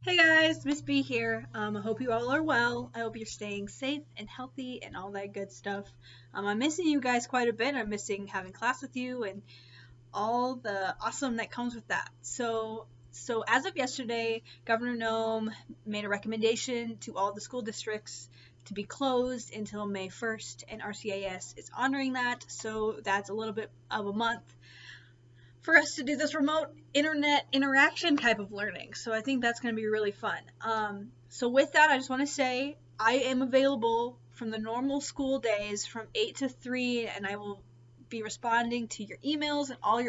Hey guys, Miss B here. I hope you all are well. I hope you're staying safe and healthy and all that good stuff. I'm missing you guys quite a bit. I'm missing having class with you and all the awesome that comes with that. So as of yesterday, Governor Nome made a recommendation to all the school districts to be closed until May 1st, and RCAS is honoring that. So that's a little bit of a month for us to do this remote internet interaction type of learning. So I think that's going to be really fun. So with that, I just want to say I am available from the normal school days from 8 to 3, and I will be responding to your emails and and all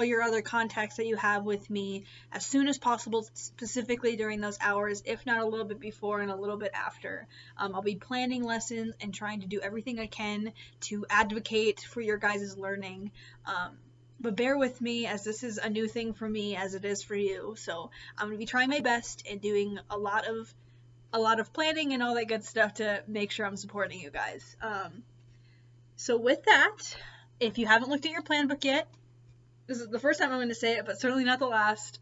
your other contacts that you have with me as soon as possible, specifically during those hours, if not a little bit before and a little bit after. I'll be planning lessons and trying to do everything I can to advocate for your guys' learning. But bear with me, as this is a new thing for me as it is for you. So I'm going to be trying my best and doing a lot of planning and all that good stuff to make sure I'm supporting you guys. So with that, if you haven't looked at your plan book yet, this is the first time I'm going to say it, but certainly not the last.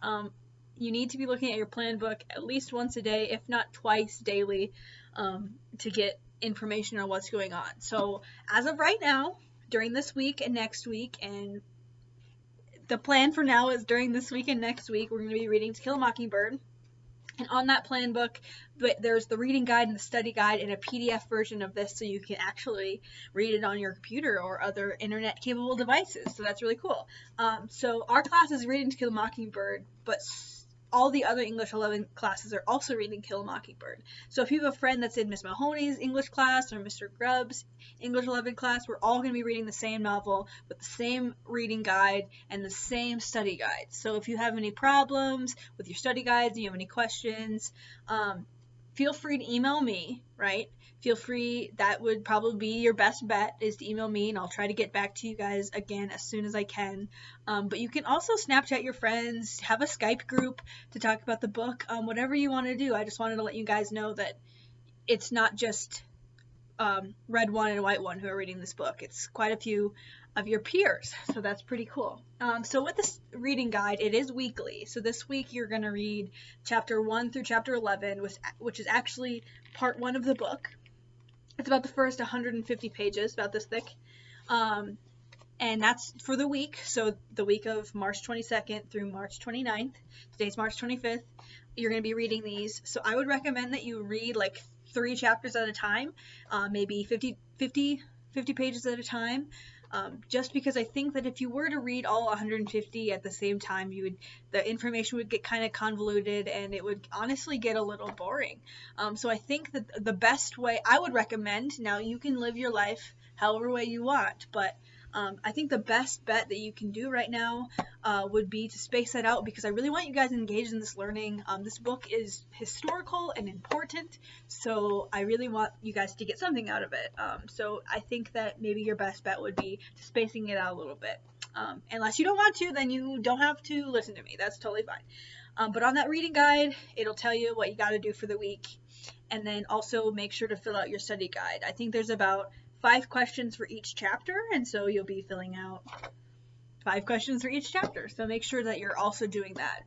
You need to be looking at your plan book at least once a day, if not twice daily, to get information on what's going on. So as of right now, during this week and next week, and the plan for now is during this week and next week, we're going to be reading To Kill a Mockingbird. And on that plan book, there's the reading guide and the study guide in a PDF version of this, so you can actually read it on your computer or other internet-capable devices. So that's really cool. So our class is reading To Kill a Mockingbird, but all the other English 11 classes are also reading Kill a Mockingbird. So if you have a friend that's in Miss Mahoney's English class or Mr. Grubb's English 11 class, we're all going to be reading the same novel with the same reading guide and the same study guide. So if you have any problems with your study guides and you have any questions, feel free to email me, right? Feel free, that would probably be your best bet, is to email me, and I'll try to get back to you guys again as soon as I can. But you can also Snapchat your friends, have a Skype group to talk about the book, whatever you want to do. I just wanted to let you guys know that it's not just Red One and White One who are reading this book. It's quite a few of your peers, so that's pretty cool. So with this reading guide, it is weekly. So this week you're going to read chapter 1 through chapter 11, which is actually part 1 of the book. It's about the first 150 pages, about this thick. And that's for the week, so the week of March 22nd through March 29th. Today's March 25th. You're going to be reading these. So I would recommend that you read like 3 chapters at a time, maybe 50 pages at a time. Just because I think that if you were to read all 150 at the same time, the information would get kind of convoluted and it would honestly get a little boring. So I think that the best way I would recommend, now you can live your life however way you want, but I think the best bet that you can do right now would be to space that out, because I really want you guys engaged in this learning. This book is historical and important, so I really want you guys to get something out of it. So I think that maybe your best bet would be spacing it out a little bit. Unless you don't want to, then you don't have to listen to me. That's totally fine. But on that reading guide, it'll tell you what you got to do for the week. And then also make sure to fill out your study guide. I think there's about 5 questions for each chapter, and so you'll be filling out 5 questions for each chapter. So make sure that you're also doing that.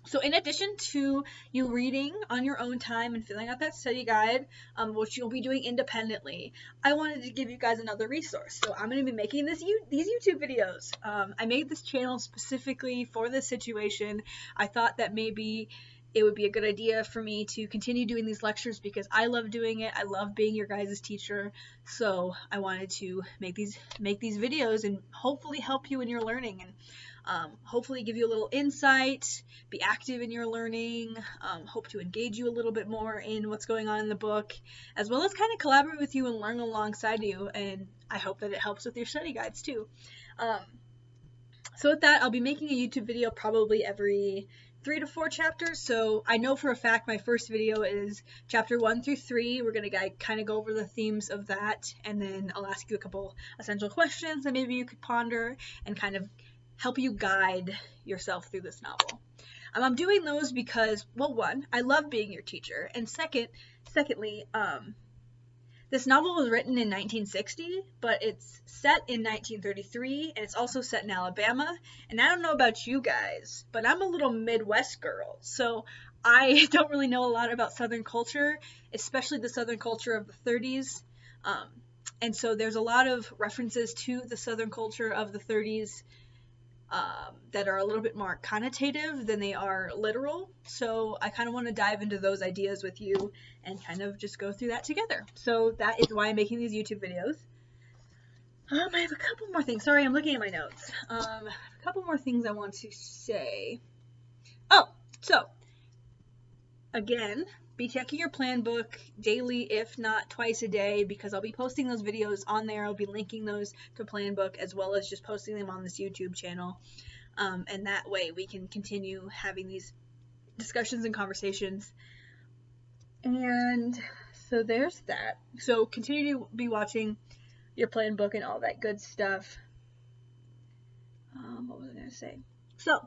So in addition to you reading on your own time and filling out that study guide, which you'll be doing independently, I wanted to give you guys another resource. So I'm going to be making these YouTube videos. I made this channel specifically for this situation. I thought that maybe it would be a good idea for me to continue doing these lectures because I love doing it. I love being your guys' teacher. So I wanted to make these videos and hopefully help you in your learning, and hopefully give you a little insight, be active in your learning, hope to engage you a little bit more in what's going on in the book, as well as kind of collaborate with you and learn alongside you. And I hope that it helps with your study guides too. So with that, I'll be making a YouTube video probably every 3 to 4 chapters. So I know for a fact my first video is chapter 1 through 3. We're going to kind of go over the themes of that, and then I'll ask you a couple essential questions that maybe you could ponder and kind of help you guide yourself through this novel. I'm doing those because, well, one, I love being your teacher, and secondly, This novel was written in 1960, but it's set in 1933, and it's also set in Alabama. And I don't know about you guys, but I'm a little Midwest girl, so I don't really know a lot about Southern culture, especially the Southern culture of the 30s. Um, and so there's a lot of references to the Southern culture of the 30s that are a little bit more connotative than they are literal. So I kind of want to dive into those ideas with you and kind of just go through that together. So that is why I'm making these YouTube videos. I have a couple more things. Sorry, I'm looking at my notes. A couple more things I want to say. Oh, so again, be checking your plan book daily, if not twice a day, because I'll be posting those videos on there. I'll be linking those to plan book as well as just posting them on this YouTube channel. And that way we can continue having these discussions and conversations. And so there's that. So continue to be watching your plan book and all that good stuff. What was I going to say? So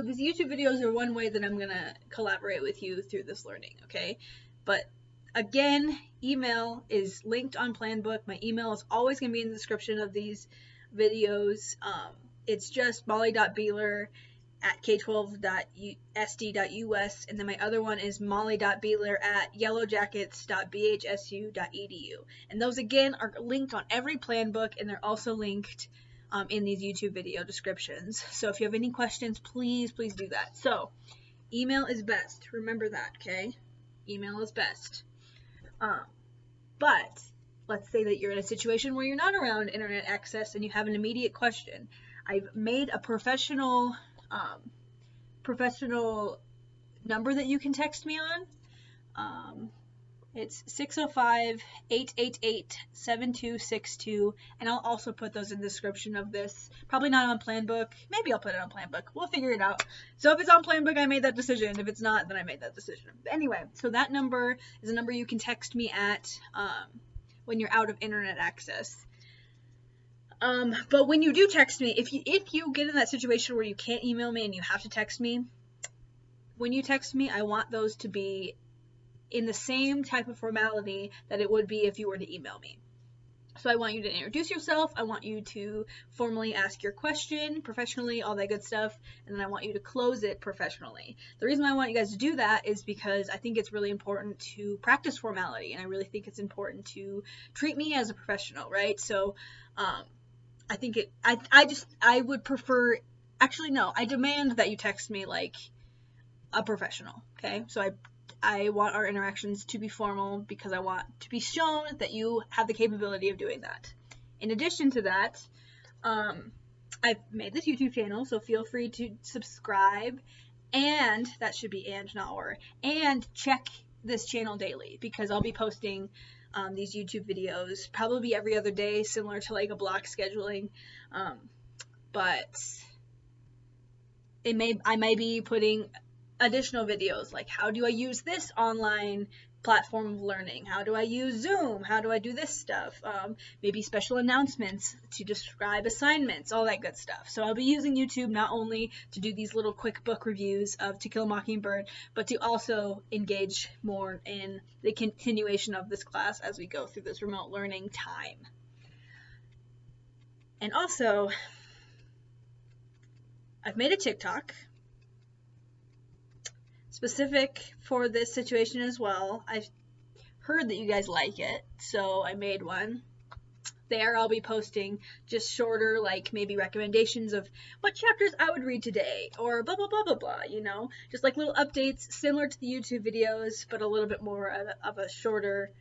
these YouTube videos are one way that I'm going to collaborate with you through this learning, okay? But again, email is linked on PlanBook. My email is always going to be in the description of these videos. It's just molly.boehler@k12.sd.us, and then my other one is molly.boehler@yellowjackets.bhsu.edu. And those, again, are linked on every PlanBook, and they're also linked in these YouTube video descriptions. So if you have any questions, please do that. So email is best. Remember that, okay? Email is best. But let's say that you're in a situation where you're not around internet access and you have an immediate question. I've made a professional number that you can text me on. It's 605-888-7262, and I'll also put those in the description of this. Probably not on PlanBook. Maybe I'll put it on PlanBook. We'll figure it out. So if it's on PlanBook, I made that decision. If it's not, then I made that decision. But anyway, so that number is a number you can text me at when you're out of internet access. But when you do text me, if you get in that situation where you can't email me and you have to text me, when you text me, I want those to be in the same type of formality that it would be if you were to email me. So I want you to introduce yourself, I want you to formally ask your question professionally, all that good stuff, and then I want you to close it professionally. The reason why I want you guys to do that is because I think it's really important to practice formality, and I really think it's important to treat me as a professional, right? So I think I would prefer, actually no, I demand that you text me like a professional, okay? So I want our interactions to be formal because I want to be shown that you have the capability of doing that. In addition to that, I've made this YouTube channel, so feel free to subscribe, and that should be and, not or, and check this channel daily because I'll be posting these YouTube videos probably every other day, similar to like a block scheduling, but I may be putting additional videos like how do I use this online platform of learning, how do I use Zoom, how do I do this stuff, maybe special announcements to describe assignments, all that good stuff. So I'll be using YouTube not only to do these little quick book reviews of To Kill a Mockingbird, but to also engage more in the continuation of this class as we go through this remote learning time. And also, I've made a TikTok specific for this situation as well. I've heard that you guys like it, so I made one. There I'll be posting just shorter, like maybe recommendations of what chapters I would read today, or blah blah blah blah blah, you know, just like little updates similar to the YouTube videos, but a little bit more of a shorter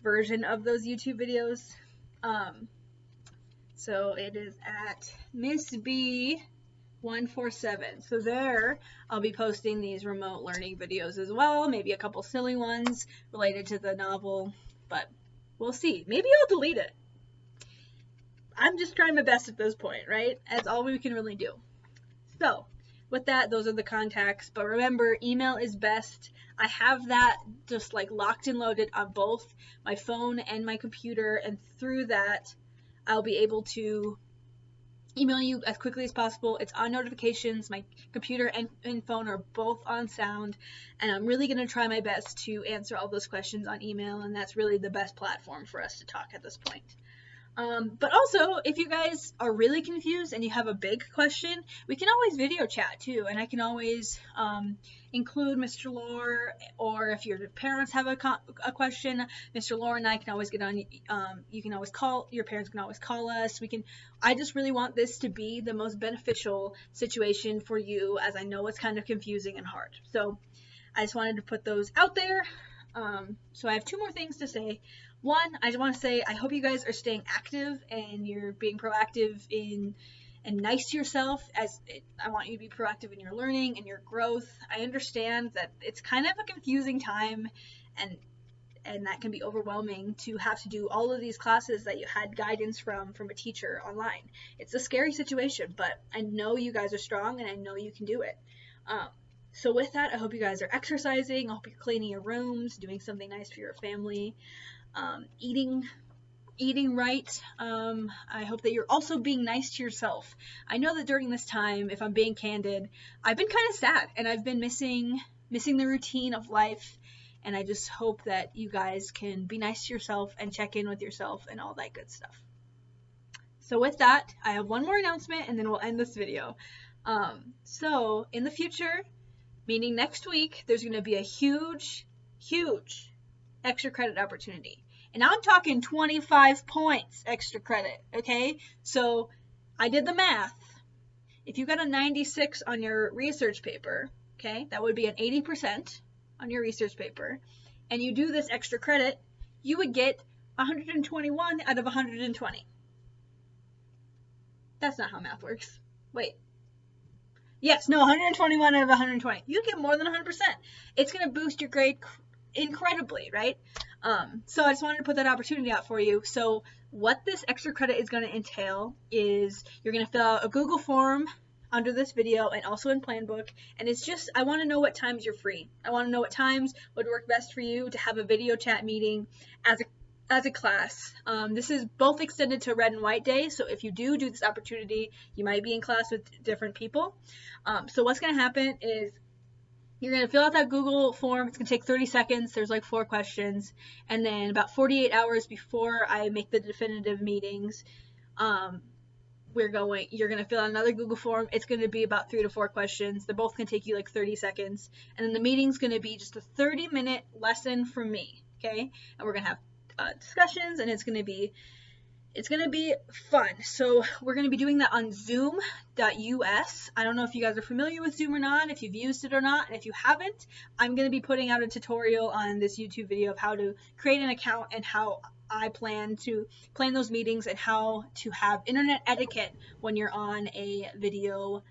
version of those YouTube videos. So it is at Miss B 147. So there I'll be posting these remote learning videos as well, maybe a couple silly ones related to the novel, but we'll see. Maybe I'll delete it. I'm just trying my best at this point, right? That's all we can really do. So with that, those are the contacts, but remember, email is best. I have that just like locked and loaded on both my phone and my computer, and through that I'll be able to email you as quickly as possible. It's on notifications. My computer and phone are both on sound, and I'm really going to try my best to answer all those questions on email, and that's really the best platform for us to talk at this point. But also, if you guys are really confused and you have a big question, we can always video chat too, and I can always include Mr. Lore, or if your parents have a question, Mr. Lore and I can always get on. You can always call, your parents can always call us. I just really want this to be the most beneficial situation for you, as I know it's kind of confusing and hard. So I just wanted to put those out there. So I have two more things to say. One, I just want to say I hope you guys are staying active and you're being proactive and nice to yourself. I want you to be proactive in your learning and your growth. I understand that it's kind of a confusing time, and that can be overwhelming to have to do all of these classes that you had guidance from a teacher online. It's a scary situation, but I know you guys are strong and I know you can do it. So with that, I hope you guys are exercising. I hope you're cleaning your rooms, doing something nice for your family. Eating right. I hope that you're also being nice to yourself. I know that during this time, if I'm being candid, I've been kind of sad and I've been missing the routine of life, and I just hope that you guys can be nice to yourself and check in with yourself and all that good stuff. So with that, I have one more announcement and then we'll end this video. So in the future, meaning next week, there's going to be a huge extra credit opportunity. And I'm talking 25 points extra credit, okay? So I did the math. If you got a 96 on your research paper, okay, that would be an 80% on your research paper, and you do this extra credit, you would get 121 out of 120. That's not how math works. Wait. Yes, no, 121 out of 120. You get more than 100%. It's going to boost your grade incredibly, right? So I just wanted to put that opportunity out for you. So what this extra credit is going to entail is you're going to fill out a Google form under this video and also in PLANBOOK, and it's just, I want to know what times you're free. I want to know what times would work best for you to have a video chat meeting as a class. This is both extended to red and white day, so if you do this opportunity, you might be in class with different people. So what's going to happen is you're going to fill out that Google form. It's going to take 30 seconds. There's like 4 questions. And then about 48 hours before I make the definitive meetings, you're going to fill out another Google form. It's going to be about 3 to 4 questions. They're both going to take you like 30 seconds. And then the meeting's going to be just a 30-minute lesson from me, okay? And we're going to have discussions, and it's going to be fun. So we're going to be doing that on zoom.us. I don't know if you guys are familiar with Zoom or not, if you've used it or not, and if you haven't, I'm going to be putting out a tutorial on this YouTube video of how to create an account and how I plan those meetings and how to have internet etiquette when you're on a video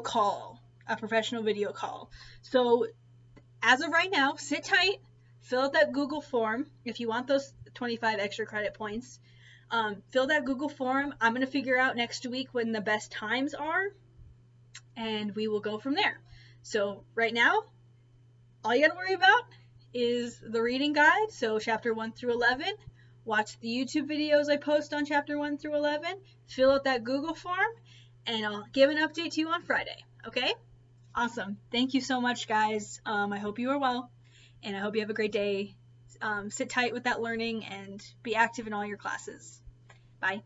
call, a professional video call. So as of right now, sit tight, fill out that Google form if you want those 25 extra credit points. Fill that Google form. I'm going to figure out next week when the best times are, and we will go from there. So right now, all you got to worry about is the reading guide. So chapter 1 through 11. Watch the YouTube videos I post on chapter 1 through 11. Fill out that Google form, and I'll give an update to you on Friday. Okay? Awesome. Thank you so much, guys. I hope you are well, and I hope you have a great day. Sit tight with that learning and be active in all your classes. Bye.